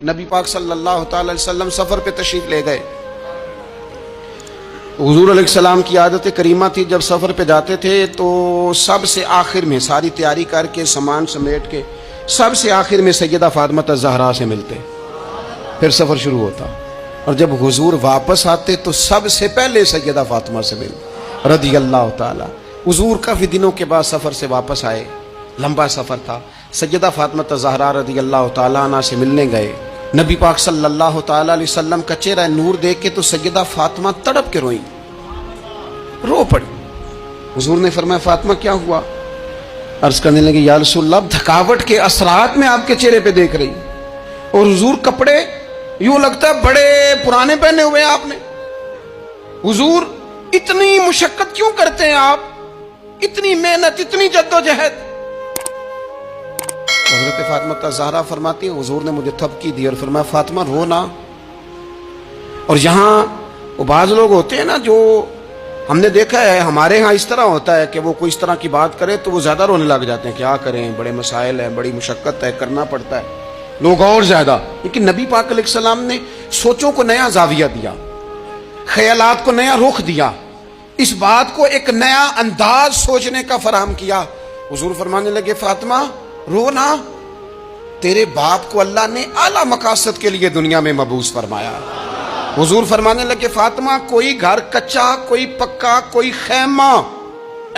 نبی پاک صلی اللہ تعالی وسلم سفر پہ تشریف لے گئے۔ حضور علیہ السلام کی عادت کریمہ تھی، جب سفر پہ جاتے تھے تو سب سے آخر میں ساری تیاری کر کے سامان سمیٹ کے سب سے آخر میں سیدہ فاطمہ الزہرا سے ملتے، پھر سفر شروع ہوتا، اور جب حضور واپس آتے تو سب سے پہلے سیدہ فاطمہ سے مل رضی اللہ تعالی۔ حضور کافی دنوں کے بعد سفر سے واپس آئے، لمبا سفر تھا، سیدہ فاطمہ الزہرا رضی اللہ تعالیٰ عنہ سے ملنے گئے۔ نبی پاک صلی اللہ تعالیٰ علیہ وسلم کا چہرہ نور دیکھ کے تو سیدہ فاطمہ تڑپ کے روئیں، رو پڑی۔ حضور نے فرمایا فاطمہ کیا ہوا؟ عرض کرنے لگے یا رسول اللہ، تھکاوٹ کے اثرات میں آپ کے چہرے پہ دیکھ رہی، اور حضور کپڑے یوں لگتا ہے بڑے پرانے پہنے ہوئے ہیں آپ نے۔ حضور اتنی مشقت کیوں کرتے ہیں آپ، اتنی محنت، اتنی جدوجہد؟ حضرت فاطمہ الزہرا فرماتی ہیں حضور نے مجھے تھپکی دی اور فرمایا فاطمہ رو نا۔ اور یہاں وہ بعض لوگ ہوتے ہیں نا، جو ہم نے دیکھا ہے ہمارے ہاں اس طرح ہوتا ہے کہ وہ کوئی اس طرح کی بات کرے تو وہ زیادہ رونے لگ جاتے ہیں، کیا کریں، بڑے مسائل ہیں، بڑی مشقت ہے، کرنا پڑتا ہے، لوگ اور زیادہ۔ لیکن نبی پاک علیہ السلام نے سوچوں کو نیا زاویہ دیا، خیالات کو نیا رخ دیا، اس بات کو ایک نیا انداز سوچنے کا فراہم کیا۔ حضور فرمانے لگے فاطمہ رو نا، تیرے باپ کو اللہ نے اعلیٰ مقاصد کے لیے دنیا میں مبعوث فرمایا۔ حضور فرمانے لگے فاطمہ کوئی گھر کچا، کوئی پکا، کوئی خیمہ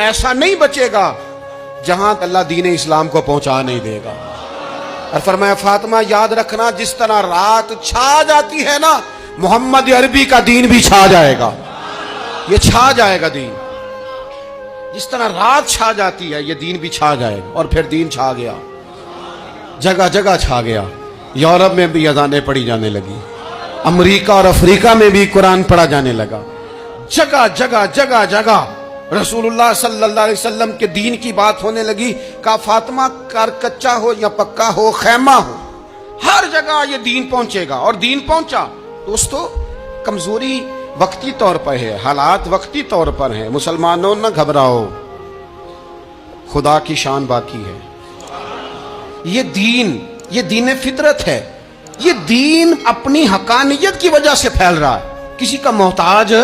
ایسا نہیں بچے گا جہاں اللہ دین اسلام کو پہنچا نہیں دے گا۔ اور فرمایا فاطمہ یاد رکھنا، جس طرح رات چھا جاتی ہے نا، محمد عربی کا دین بھی چھا جائے گا، یہ چھا جائے گا دین، جس طرح رات چھا جاتی ہے یہ دین بھی چھا جائے گا۔ اور پھر دین چھا گیا، جگہ جگہ چھا گیا، یورپ میں بھی اذانیں پڑھی جانے لگی، امریکہ اور افریقہ میں بھی قرآن پڑھا جانے لگا، جگہ جگہ جگہ جگہ رسول اللہ صلی اللہ علیہ وسلم کے دین کی بات ہونے لگی۔ کہا فاطمہ کر کچا ہو یا پکا ہو، خیمہ ہو، ہر جگہ یہ دین پہنچے گا، اور دین پہنچا۔ دوستو کمزوری وقتی طور پر ہے، حالات وقتی طور پر ہیں، مسلمانوں نہ گھبراؤ، خدا کی شان باقی ہے۔ یہ دین فطرت ہے، یہ دین اپنی حقانیت کی وجہ سے پھیل رہا ہے، کسی کا محتاج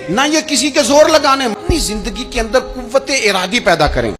نہ یہ کسی کے زور لگانے۔ اپنی زندگی کے اندر قوت ارادی پیدا کریں۔